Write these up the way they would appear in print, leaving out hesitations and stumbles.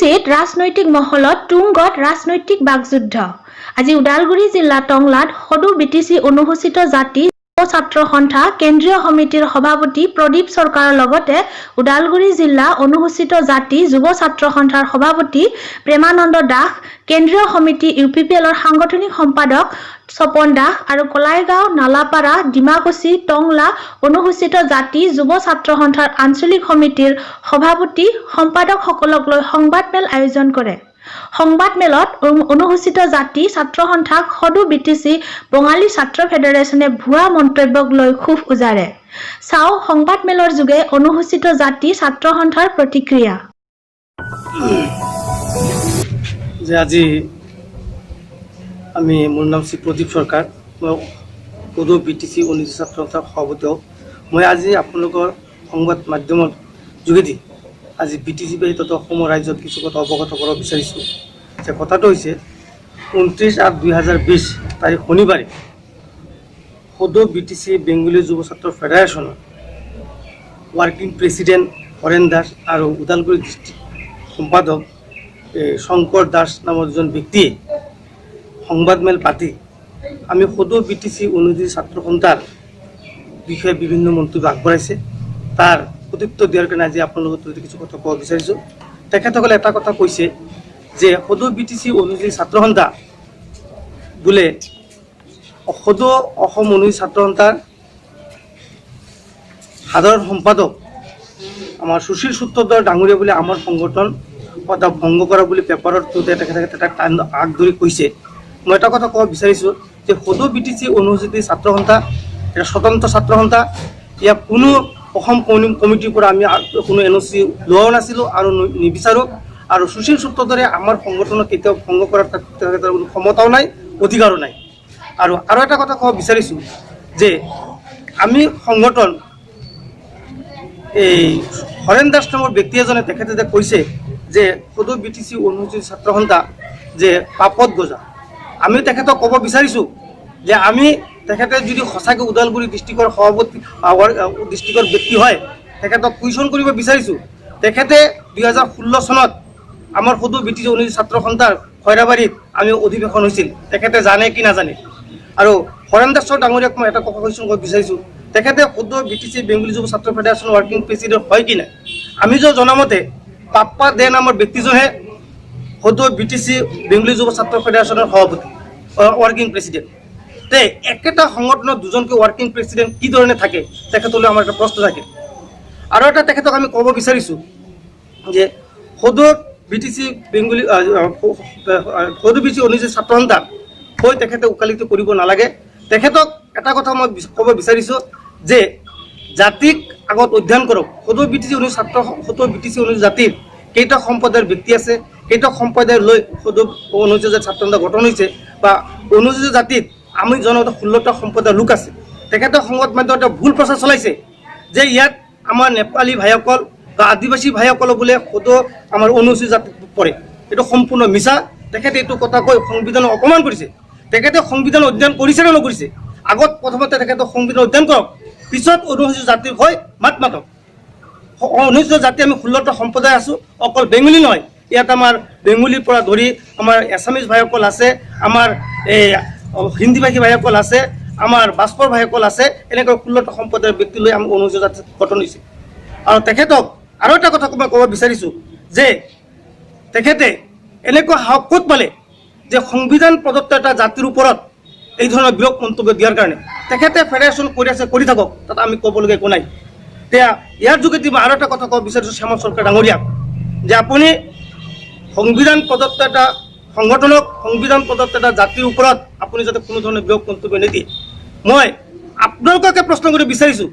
বিটিচিত ৰাজনৈতিক মহলত তুংগত ৰাজনৈতিক বাকযুদ্ধ। আজি ওদালগুৰি জিলা টংলাত সদৌ বিটিচি অনুসূচিত জাতি ছাত্ৰ সন্থা কেন্দ্ৰীয় সমিতিৰ সভাপতি প্ৰদীপ চৰকাৰৰ লগতে ওদালগুৰি জিলা অনুসূচিত জাতি যুৱ ছাত্ৰ সন্থাৰ সভাপতি প্ৰেমানন্দ দাস, কেন্দ্ৰীয় সমিতি UPPLৰ সাংগঠনিক সম্পাদক স্বপন দাস আৰু কলাইগাঁও, নালাপাৰা, ডিমাকুচি, টংলা অনুসূচিত জাতি যুৱ ছাত্ৰ সন্থাৰ আঞ্চলিক সমিতিৰ সভাপতি সম্পাদকসকলক লৈ সংবাদমেল আয়োজন কৰে। সংবাদমেলত অনুসূচিত জাতি ছাত্ৰ সন্থাক সদৌ বিটিচি বঙালী ছাত্ৰ ফেডাৰেচনে ভুৱা মন্তব্যক লৈ ক্ষোভ উজাৰে। চাও সংবাদমেলৰ যোগে অনুসূচিত জাতি ছাত্ৰ সন্থাৰ প্ৰতিক্ৰিয়া। যে আজি আমি মোৰ নাম শ্ৰী প্ৰদীপ চৰকাৰ, মই সদৌ বিটিচি অনুসূচিত ছাত্ৰ সন্থাৰ সভাপতি। মই আজি আপোনালোকৰ সংবাদ মাধ্যমৰ যোগেদি আজি বিটিচি বাহিৰত অসমৰ ৰাইজক কিছু কথা অৱগত কৰাব বিচাৰিছোঁ। যে কথাটো হৈছে 29/8/2020 তাৰিখ শনিবাৰে সদৌ বিটিচি বেংগলী যুৱ ছাত্ৰ ফেডাৰেশ্যনৰ ৱাৰ্কিং প্ৰেচিডেণ্ট হৰেণ দাস আৰু ওদালগুৰি ডিষ্ট্ৰিক্ট সম্পাদক শংকৰ দাস নামৰ দুজন ব্যক্তিয়ে সংবাদমেল পাতি আমি সদৌ বিটিচি অনুসূচিত ছাত্ৰ সন্থাৰ বিষয়ে বিভিন্ন মন্তব্য আগবঢ়াইছে। তাৰ প্ৰত্যুত্তৰ দিয়াৰ কাৰণে আজি আপোনালোকৰ কিছু কথা ক'ব বিচাৰিছোঁ। তেখেতসকলে এটা কথা কৈছে যে সদৌ বিটিচি অনুসূচিত ছাত্ৰ সন্থা বোলে সদৌ অসম অনুসূচিত ছাত্ৰ সন্থাৰ সাধাৰণ সম্পাদক আমাৰ সুশীল সূত্ৰধৰ ডাঙৰীয়া বোলে আমাৰ সংগঠন কথা ভংগ কৰা বুলি পেপাৰৰ থ্ৰুতে তেখেতে তাক আগ ধৰি কৈছে। মই এটা কথা ক'ব বিচাৰিছোঁ যে সদৌ বিটিচি অনুসূচিত ছাত্ৰ সন্থা এটা স্বতন্ত্ৰ ছাত্ৰ সন্থা। ইয়াক কোনো অসম কমিটিৰ পৰা আমি কোনো NOC লোৱাও নাছিলোঁ আৰু নিবিচাৰোঁ। আৰু সুশীল সূত্ৰধৰে আমাৰ সংগঠনক কেতিয়াও ভংগ কৰাৰ তেখেতৰ কোনো ক্ষমতাও নাই, অধিকাৰো নাই। আৰু এটা কথা ক'ব বিচাৰিছোঁ যে আমি সংগঠন এই হৰেণ দাস নামৰ ব্যক্তি এজনে তেখেতে যে কৈছে যে সদৌ বিটিচি অনুসূচিত ছাত্ৰ সন্থা যে পাপত গজা, আমি তেখেতক ক'ব বিচাৰিছোঁ যে আমি তেখেতে যদি সঁচাকৈ ওদালগুৰি ডিষ্ট্ৰিক্টৰ সভাপতি ডিষ্ট্ৰিক্টৰ ব্যক্তি হয় তেখেতক কুৱেশ্যন কৰিব বিচাৰিছোঁ। তেখেতে 2016 চনত আমাৰ সদৌ বিটিচি অনুসূচিত ছাত্ৰ সন্থাৰ খৈৰাবাৰীত আমি অধিৱেশন হৈছিল, তেখেতে জানে কি নাজানে। আৰু হৰেণ দাসৰ ডাঙৰীয়াক মই এটা কথা কুৱেশ্যন কৰিব বিচাৰিছোঁ, তেখেতে সদৌ বিটিচি বেংগলী যুৱ ছাত্ৰ ফেডাৰেশ্যন ৱাৰ্কিং প্ৰেচিডেণ্ট হয় কি নাই। আমি জনামতে পাপ্পা দে নামৰ ব্যক্তিজনহে সদৌ বিটিচি বেংগলী যুৱ ছাত্ৰ ফেডাৰেশ্যনৰ সভাপতি ৱাৰ্কিং প্ৰেচিডেণ্ট। একেটা সংগঠনত দুজনকৈ ৱাৰ্কিং প্ৰেচিডেণ্ট কি ধৰণে থাকে তেখেতলৈ আমাৰ এটা প্ৰশ্ন থাকে। আৰু এটা তেখেতক আমি ক'ব বিচাৰিছোঁ যে সদৌ বিটিচি বেংগলী সদৌ বিটিচি অনুসূচিত ছাত্ৰ সন্থা হৈ তেখেতে ওকালতি কৰিব নালাগে। তেখেতক এটা কথা মই ক'ব বিচাৰিছোঁ যে জাতিক আগত অধ্যয়ন কৰক। সদৌ বিটিচি অনুসূচিত জাতিৰ কেইটা সম্প্ৰদায়ৰ ব্যক্তি আছে, কেইটা সম্প্ৰদায় লৈ সদৌ অনুসূচিত ছাত্ৰ সন্থা গঠন হৈছে বা অনুসূচিত জাতিত আমি জনাত 16টা সম্প্ৰদায়ৰ লোক আছে। তেখেতে সংবাদ মাধ্যমত এটা ভুল প্ৰচাৰ চলাইছে যে ইয়াত আমাৰ নেপালী ভাইসকল বা আদিবাসী ভাইসকল বোলে সদৌ আমাৰ অনুসূচিত জাতিত পৰে। এইটো সম্পূৰ্ণ মিছা। তেখেতে এইটো কথা কৈ সংবিধানক অপমান কৰিছে। তেখেতে সংবিধান অধ্যয়ন কৰিছে নে নকৰিছে? আগত প্ৰথমতে তেখেতে সংবিধান অধ্যয়ন কৰক, পিছত অনুসূচিত জাতিৰ হৈ মাত মাতক। অনুসূচিত জাতি আমি 16টা সম্প্ৰদায় আছোঁ, অকল বেংগলী নহয়। ইয়াত আমাৰ বেংগলীৰ পৰা ধৰি আমাৰ এছামিজ ভাইসকল আছে, আমাৰ হিন্দীভাষী ভাইসকল আছে, আমাৰ বাস্পৰ ভাইসকল আছে। এনেকৈ 16টা সম্প্ৰদায়ৰ ব্যক্তি লৈ আমি অনুসূচিত জাতি গঠন হৈছে। আৰু তেখেতক আৰু এটা কথা মই ক'ব বিচাৰিছোঁ যে তেখেতে এনেকুৱা সাহস ক'ত পালে যে সংবিধান প্ৰদত্ত এটা জাতিৰ ওপৰত এই ধৰণৰ বিৰূপ মন্তব্য দিয়াৰ কাৰণে। তেখেতে ফেডাৰেশ্যন কৰি আছে, কৰি থাকক, তাত আমি ক'বলগীয়া একো নাই। এতিয়া ইয়াৰ যোগেদি মই আৰু এটা কথা ক'ব বিচাৰিছোঁ শ্যামল চৰকাৰ ডাঙৰীয়াক যে আপুনি সংবিধান প্ৰদত্ত এটা সংগঠনক, সংবিধান প্ৰদত্ত এটা জাতিৰ ওপৰত আপুনি যাতে কোনো ধৰণৰ বিৰূপ মন্তব্য নিদিয়ে। মই আপোনালোককে প্ৰশ্ন কৰিব বিচাৰিছোঁ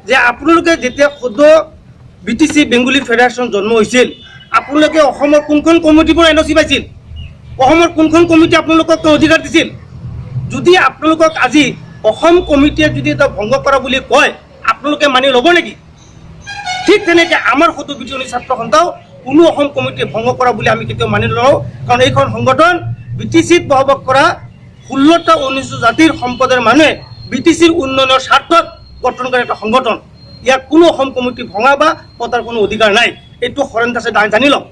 যে আপোনালোকে যেতিয়া সদৌ বিটিচি বেংগলী ফেডাৰেশ্যন জন্ম হৈছিল, আপোনালোকে অসমৰ কোনখন কমিটিৰ পৰা NOC পাইছিল? অসমৰ কোনখন কমিটি আপোনালোকক অধিকাৰ দিছিল? যদি আপোনালোকক আজি অসম কমিটিয়ে যদি এটা ভংগ কৰা বুলি কয় আপোনালোকে মানি ল'ব নেকি? ঠিক তেনেকৈ আমাৰ সদৌ বিটিচি অনুসূচিত ছাত্ৰ সন্থাও কোনো অসম কমিটিয়ে ভংগ কৰা বুলি আমি কেতিয়াও মানি নলওঁ। কাৰণ এইখন সংগঠন বিটিচিত বহবাস কৰা 16টা অনুসূচিত জাতিৰ সম্প্ৰদায়ৰ মানুহে বিটিচিৰ উন্নয়নৰ স্বাৰ্থত গঠন কৰা এটা সংগঠন। ইয়াক কোনো অসম কমিটি ভঙা বা পতাৰ কোনো অধিকাৰ নাই। এইটো হৰেণ দাসে জানি লওক।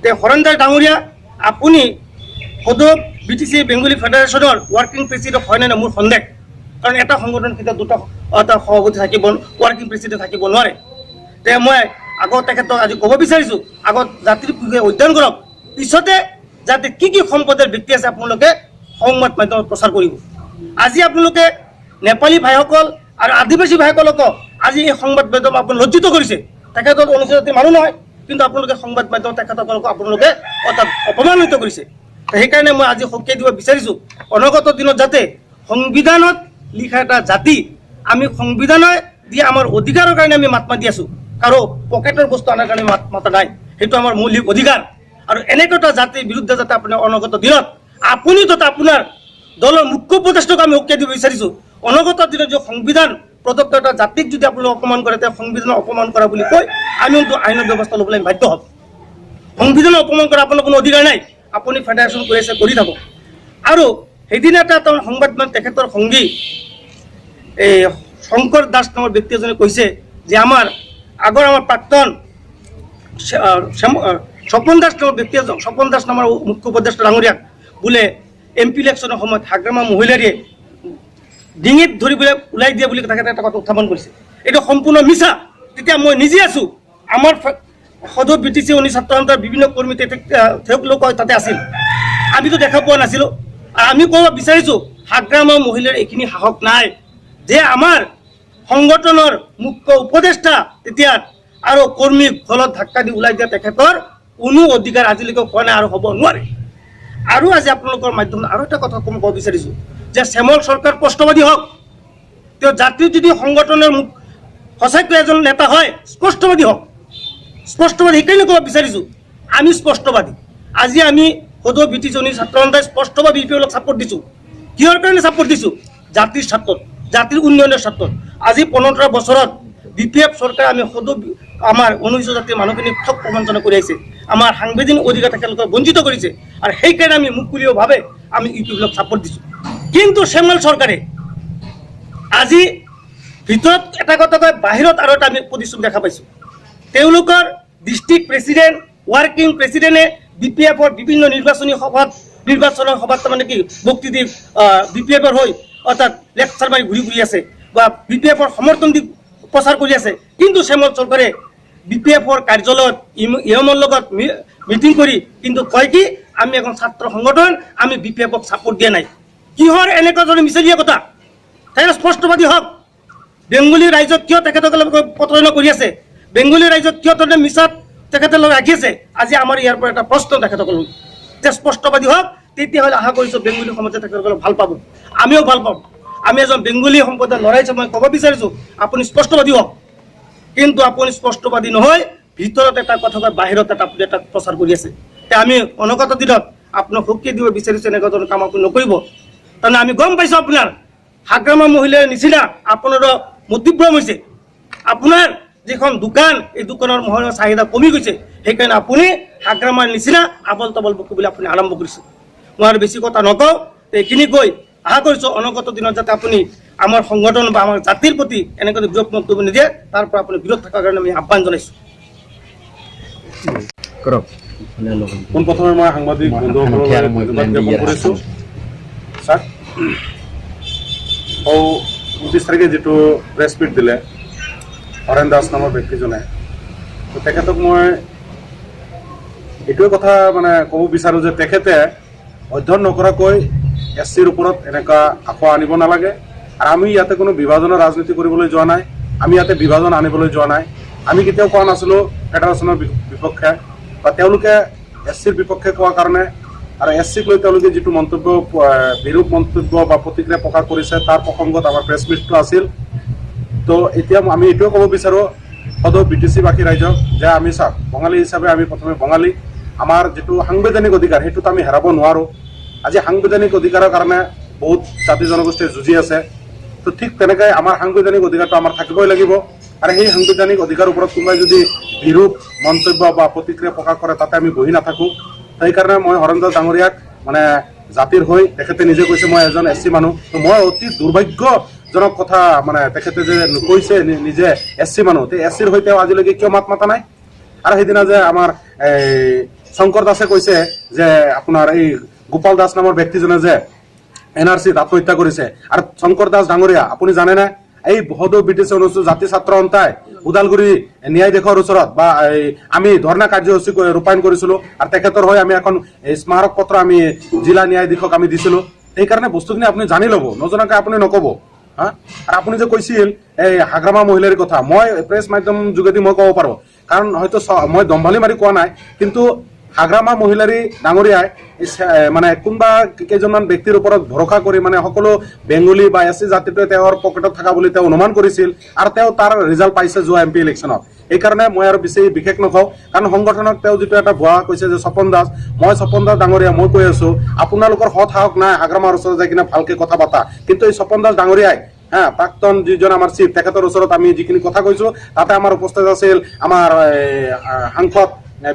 তে হৰেণ দাস ডাঙৰীয়া আপুনি সদৌ BTC বেংগলী ফেডাৰেশ্যনৰ ৱৰ্কিং প্ৰেচিডেণ্ট হয় নে মোৰ সন্দেহ, কাৰণ এটা সংগঠন কেতিয়াও দুটা সভাপতি থাকিব ৱৰ্কিং প্ৰেচিডেণ্ট থাকিব নোৱাৰে। তে মই আগত তেখেতক আজি ক'ব বিচাৰিছোঁ, আগত জাতিৰ বিষয়ে অধ্যয়ন কৰক, পিছতে যাতে কি কি সম্পদেৰ ব্যক্তি আছে আপোনালোকে সংবাদ মাধ্যমত প্ৰচাৰ কৰিব। আজি আপোনালোকে নেপালী ভাইসকল আৰু আদিবাসী ভাইসকলক আজি এই সংবাদ মাধ্যম আপুনি লজ্জিত কৰিছে। তেখেতৰ অনুসূচিত জাতিৰ মানুহ নহয়, কিন্তু আপোনালোকে সংবাদ মাধ্যম তেখেতসকলক আপোনালোকে অৰ্থাৎ অপমানিত কৰিছে। সেইকাৰণে মই আজি সকীয়াই দিব বিচাৰিছোঁ, অনাগত দিনত যাতে সংবিধানত লিখা এটা জাতি, আমি সংবিধানে দিয়া আমাৰ অধিকাৰৰ কাৰণে আমি মাত মাতি আছোঁ, কাৰো পকেটৰ বস্তু আনাৰ কাৰণে মাত মাতা নাই, সেইটো আমাৰ মৌলিক অধিকাৰ। আৰু এনেকুৱা এটা জাতিৰ বিৰুদ্ধে যাতে আপোনাৰ অনাগত দিনত আপুনি তথা আপোনাৰ দলৰ মুখ্য উপদেষ্টাক আমি সকীয়াই দিব বিচাৰিছোঁ, অনাগত দিনত যে সংবিধান প্ৰদত্ত এটা জাতিক যদি আপোনালোকে অপমান কৰে, তেওঁ সংবিধানক অপমান কৰা বুলি কৈ আমি আইনৰ ব্যৱস্থা ল'বলৈ বাধ্য হ'ম। সংবিধানক অপমান কৰা আপোনাৰ কোনো অধিকাৰ নাই, আপুনি ফেডাৰেশ্যন কৰি আছে কৰি থাকক। আৰু সেইদিনা এটা সংবাদ মানে তেখেতৰ সংগী এই শংকৰ দাস নামৰ ব্যক্তি এজনে কৈছে যে আমাৰ প্ৰাক্তন স্বপন দাস নামৰ ব্যক্তি এজন, স্বপন দাস নামৰ মুখ্য উপদেষ্টা ডাঙৰীয়াক বোলে MP ইলেকশ্যনৰ সময়ত হাগ্ৰামা মহিলাৰীয়ে ডিঙিত ধৰি বোলে ওলাই দিয়ে বুলি তেখেতে এটা কথা উত্থাপন কৰিছে। এইটো সম্পূৰ্ণ মিছা। তেতিয়া মই নিজে আছোঁ, আমাৰ সদৌ BTC ছাত্ৰ সন্থাৰ বিভিন্ন কৰ্মী তেওঁলোক তাতে আছিল, আমিতো দেখা পোৱা নাছিলোঁ। আৰু আমি ক'ব বিচাৰিছোঁ হাগ্ৰামা মহিলাৰ এইখিনি সাহস নাই যে আমাৰ সংগঠনৰ মুখ্য উপদেষ্টা তেতিয়া আৰু কৰ্মীক গলত ধাক্কা দি ওলাই দিয়া তেখেতৰ কোনো অধিকাৰ আজিলৈকে হোৱা নাই আৰু হ'ব নোৱাৰে। আৰু আজি আপোনালোকৰ মাধ্যমত আৰু এটা কথা ক'ব বিচাৰিছোঁ যে শ্যামল চৰকাৰ স্পষ্টবাদী হওক, তেওঁ জাতিৰ যদি সংগঠনৰ সঁচাকৈ এজন নেতা হয় স্পষ্টবাদী হওক, স্পষ্টবাদী। সেইকাৰণে ক'ব বিচাৰিছোঁ আমি স্পষ্টবাদী। আজি আমি সদৌ BTC ছাত্ৰ সন্থাই স্পষ্টভাৱে BPFক ছাপোৰ্ট দিছোঁ। কিহৰ কাৰণে ছাপোৰ্ট দিছোঁ? জাতিৰ স্বাৰ্থত, জাতিৰ উন্নয়নৰ স্বাৰ্থত। আজি 15 বছৰত BPF চৰকাৰে আমি সদৌ আমাৰ অনুসূচিত জাতিৰ মানুহখিনিক ঠগ প্ৰবঞ্চনা কৰি আহিছে, আমাৰ সাংবিধানিক অধিকাৰ তেখেতলোকক বঞ্চিত কৰিছে। আৰু সেইকাৰণে আমি মুকলিভাৱে আমি BPFক ছাপোৰ্ট দিছোঁ। কিন্তু শ্যামল চৰকাৰে আজি ভিতৰত এটা কথা কয়, বাহিৰত আৰু এটা আমি প্ৰতিশ্ৰুতি দেখা পাইছোঁ। তেওঁলোকৰ ডিষ্ট্ৰিক্ট প্ৰেচিডেণ্ট, ৱৰ্কিং প্ৰেচিডেণ্টে BPFৰ বিভিন্ন নিৰ্বাচনৰ সভাত তাৰমানে কি বক্তি দি BPFৰ হৈ অৰ্থাৎ লেকচাৰ মাৰি ঘূৰি আছে বা BPFৰ সমৰ্থন দি প্ৰচাৰ কৰি আছে। কিন্তু শ্যামল চৰকাৰে BPFৰ কাৰ্যালয়ত ইয়মৰ লগত মিটিং কৰি কিন্তু কয় কি আমি এখন ছাত্ৰ সংগঠন, আমি BPFক ছাপোৰ্ট দিয়া নাই। কিহৰ এনেকুৱা ধৰণৰ মিছলীয়া কথা? তেখেতে স্পষ্টবাদী হওক। বেংগলী ৰাইজক কিয় তেখেতসকলে প্ৰতাৰণা কৰি আছে, বেংগলী ৰাইজক কিয় তেনে মিছাত তেখেতলোক ৰাখি আছে, আজি আমাৰ ইয়াৰ পৰা এটা প্ৰশ্ন তেখেতসকলক যে স্পষ্টবাদী হওক। তেতিয়াহ'লে আশা কৰিছোঁ বেংগলী সমাজে তেখেতসকলক ভাল পাব, আমিও ভাল পাম। আমি এজন বেংগলী সম্প্ৰদায়ৰ ল'ৰাই মই ক'ব বিচাৰিছোঁ আপুনি স্পষ্টবাদী হওক। কিন্তু আপুনি স্পষ্টবাদী নহয়, ভিতৰত এটা কথা কয়, বাহিৰত আপুনি এটা প্ৰচাৰ কৰি আছে। এতিয়া আমি অনাগত দিনত আপোনাক সকীয়াই দিব বিচাৰিছোঁ এনেকুৱা ধৰণৰ কাম আপুনি নকৰিব। তাৰমানে আমি গম পাইছোঁ আপোনাৰ হাগ্ৰামা মহিলাৰ নিচিনা আপোনাৰো মতিভ্ৰম হৈছে। আপোনাৰ যিখন দোকান, এই দোকানৰ মহিলাৰ চাহিদা কমি গৈছে, সেইকাৰণে আপুনি হাগ্ৰামাৰ নিচিনা আবল তাবল বকিবলৈ আপুনি আৰম্ভ কৰিছে। মই আৰু বেছি কথা নকওঁ, এইখিনি কৈ আশা কৰিছোঁ অনাগত দিনত যাতে আপুনি আমাৰ সংগঠন বা আমাৰ জাতিৰ প্ৰতি এনেকৈ বিৰোধ মন্তব্য নিদিয়ে, তাৰ পৰা আপুনি বিৰোধ থকাৰ কাৰণে আমি আহ্বান জনাইছোঁ। পোনপ্ৰথমে মই সাংবাদিক বন্ধুসকললৈ ধন্যবাদ জ্ঞাপন কৰিছোঁ। ছাৰ 29 তাৰিখে যিটো প্ৰেছ মিট দিলে হৰেণ দাস নামৰ ব্যক্তিজনে, তেখেতক মই এইটোৱে কথা মানে ক'ব বিচাৰোঁ যে তেখেতে অধ্যয়ন নকৰাকৈ SCৰ ওপৰত এনেকুৱা আখোৱা আনিব নালাগে। আৰু আমি ইয়াতে কোনো বিভাজনৰ ৰাজনীতি কৰিবলৈ যোৱা নাই, আমি ইয়াতে বিভাজন আনিবলৈ যোৱা নাই। আমি কেতিয়াও কোৱা নাছিলোঁ ফেডাৰেশ্যনৰ বিপক্ষে বা তেওঁলোকে SCৰ বিপক্ষে কোৱাৰ কাৰণে আৰু SCক লৈ তেওঁলোকে যিটো মন্তব্য, বিৰূপ মন্তব্য বা প্ৰতিক্ৰিয়া প্ৰকাশ কৰিছে, তাৰ প্ৰসংগত আমাৰ প্ৰেছ মিটটো আছিল। তো এতিয়া আমি এইটোৱে ক'ব বিচাৰোঁ সদৌ BTC-বাসী ৰাইজক যে আমি চাওক, বঙালী হিচাপে আমি প্ৰথমে বঙালী, আমাৰ যিটো সাংবিধানিক অধিকাৰ সেইটোতো আমি হেৰাব নোৱাৰোঁ। আজি সাংবিধানিক অধিকাৰৰ কাৰণে বহুত জাতি জনগোষ্ঠীয়ে যুঁজি আছে। তো ঠিক তেনেকৈ আমাৰ সাংবিধানিক অধিকাৰটো আমাৰ থাকিবই লাগিব। আৰু সেই সাংবিধানিক অধিকাৰৰ ওপৰত কোনোবাই যদি বিৰূপ মন্তব্য বা প্ৰতিক্ৰিয়া প্ৰকাশ কৰে, তাতে আমি বহি নাথাকোঁ। সেইকাৰণে মই হৰেণ দাস ডাঙৰীয়াক মানে জাতিৰ হৈ, তেখেতে নিজে কৈছে মই এজন SC মানুহ, তো মই অতি দুৰ্ভাগ্যজনক কথা মানে তেখেতে যে কৈছে নিজে SC মানুহ, তে SCৰ হৈ তেওঁ আজিলৈকে কিয় মাত মাতা নাই? আৰু সেইদিনা যে আমাৰ শংকৰ দাসে কৈছে যে আপোনাৰ এই গোপাল দাস নামৰ ব্যক্তিজনে যে NRCত আত্মহত্যা কৰিছে। আৰু শংকৰ দাস ডাঙৰীয়া আপুনি জানেনে এই সদৌ BTC অনুসূচিত জাতি ছাত্ৰ সন্থাই ওদালগুৰি ন্যায় দেশৰ ওচৰত বা আমি ধৰ্ণা কাৰ্যসূচী ৰূপায়ণ কৰিছিলো আৰু তেখেতৰ হৈ আমি এখন স্মাৰক পত্ৰ আমি জিলা ন্যায়াধীশক আমি দিছিলো। সেইকাৰণে বস্তুখিনি আপুনি জানি ল'ব, নজনাকে আপুনি নক'ব। হা, আৰু আপুনি যে কৈছিল এই হাগ্ৰামা মহিলাৰ কথা, মই প্ৰেছ মাধ্যম যোগেদি মই ক'ব পাৰোঁ, কাৰণ হয়তো মই দম্ভালি মাৰি কোৱা নাই, কিন্তু হাগ্ৰামা মহিলাৰী ডাঙৰীয়াই মানে কোনোবা কেইজনমান ব্যক্তিৰ ওপৰত ভৰসা কৰি মানে সকলো বেংগলী বা SC জাতিটোৱে তেওঁৰ পকেটত থকা বুলি তেওঁ অনুমান কৰিছিল আৰু তেওঁ তাৰ ৰিজাল্ট পাইছে যোৱা MP ইলেকশ্যনত। এইকাৰণে মই আৰু বেছি বিশেষ নকওঁ, কাৰণ সংগঠনক তেওঁ যিটো এটা ভুৱা কৈছে যে স্বপন দাস, মই স্বপন দাস ডাঙৰীয়া মই কৈ আছো আপোনালোকৰ সৎ সাহস নাই হাগ্ৰামাৰ ওচৰত যাই কিনে ভালকে কথা পাতা, কিন্তু এই স্বপন দাস ডাঙৰীয়াই প্ৰাক্তন যিজন আমাৰ চিফ তেখেতৰ ওচৰত আমি যিখিনি কথা কৈছো তাতে আমাৰ উপস্থিত আছিল আমাৰ সাংসদ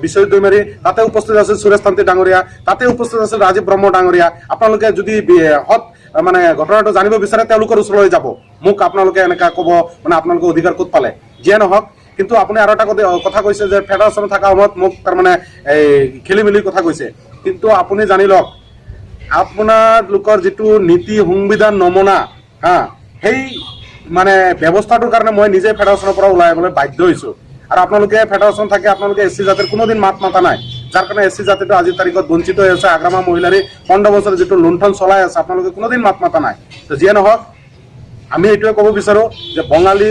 বিশ্বজিৎ দৈমাৰী, তাতে উপস্থিত আছিল সুৰেশ তান্ত্ৰী ডাঙৰীয়া, তাতে উপস্থিত আছিল ৰাজীৱ ব্ৰহ্ম ডাঙৰীয়া। আপোনালোকে যদি সৎ মানে ঘটনাটো জানিব বিচাৰে তেওঁলোকৰ ওচৰলৈ যাব, মোক আপোনালোকে এনেকা ক'ব মানে আপোনালোকে অধিকাৰ ক'ত পালে। যিয়ে নহওক, কিন্তু আপুনি আৰু এটা কথা কৈছে যে ফেডাৰেশ্যনত থকা সময়ত মোক তাৰমানে এই খেলি মেলি কথা কৈছে, কিন্তু আপুনি জানি লওক আপোনালোকৰ যিটো নীতি সংবিধান নমনা সেই মানে ব্যৱস্থাটোৰ কাৰণে মই নিজে ফেডাৰেশ্যনৰ পৰা ওলাই আহিবলৈ বাধ্য হৈছোঁ। আৰু আপোনালোকে ফেডাৰেশ্যন থাকে, আপোনালোকে SC জাতিৰ কোনোদিন মাত মাতা নাই, যাৰ কাৰণে SC জাতিটো আজিৰ তাৰিখত বঞ্চিত হৈ আছে। হাগ্ৰামা মহিলাৰী 15 বছৰ যিটো লুণ্ঠন চলাই আছে আপোনালোকে কোনোদিন মাত মাতা নাই। তো যিয়ে নহওক, আমি এইটোৱে ক'ব বিচাৰোঁ যে বঙালী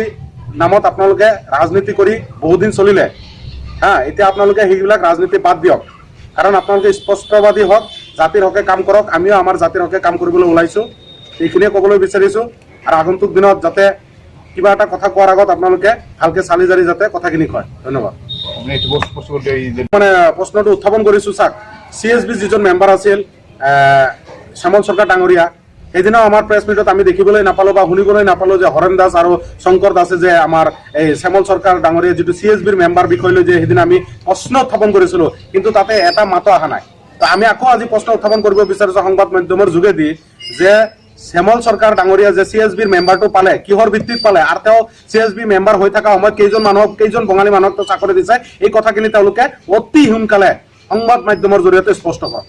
নামত আপোনালোকে ৰাজনীতি কৰি বহুদিন চলিলে, এতিয়া আপোনালোকে সেইবিলাক ৰাজনীতি বাদ দিয়ক, কাৰণ আপোনালোকে স্পষ্টবাদী হওক, জাতিৰ হকে কাম কৰক। আমিও আমাৰ জাতিৰ হকে কাম কৰিবলৈ ওলাইছোঁ, এইখিনিয়ে ক'বলৈ বিচাৰিছোঁ। আৰু আগন্তুক দিনত যাতে কিবা এটা কথা কোৱাৰ আগত আপোনালোকে ভালকে চালি জাৰি যাতে কথাখিনি কয়। ধন্যবাদ। মানে প্ৰশ্নটো উত্থাপন কৰিছোঁ, চাওক CSB যিজন মেম্বাৰ আছিল শ্যামল চৰকাৰ ডাঙৰীয়া, সেইদিনাও আমাৰ প্ৰেছ মিটত আমি দেখিবলৈ নাপালোঁ বা শুনিবলৈ নাপালোঁ যে হৰেণ দাস আৰু শংকৰ দাসে যে আমাৰ এই শ্যামল চৰকাৰ ডাঙৰীয়া যিটো CSBৰ মেম্বাৰ বিষয় লৈ যে সেইদিনা আমি প্ৰশ্ন উত্থাপন কৰিছিলোঁ, কিন্তু তাতে এটা মাতো অহা নাই। তো আমি আকৌ আজি প্ৰশ্ন উত্থাপন কৰিব বিচাৰিছোঁ সংবাদ মাধ্যমৰ যোগেদি যে শ্যামল চৰকাৰ ডাঙৰীয়া যে CSBৰ মেম্বাৰটো পালে কিহৰ ভিত্তিত পালে, আৰু তেওঁ CSB মেম্বাৰ হৈ থকা সময়ত কেইজন বঙালী মানুহক চাকৰি দিছে, এই কথাখিনি তেওঁলোকে অতি সোনকালে সংবাদ মাধ্যমৰ জৰিয়তে স্পষ্ট কৰক।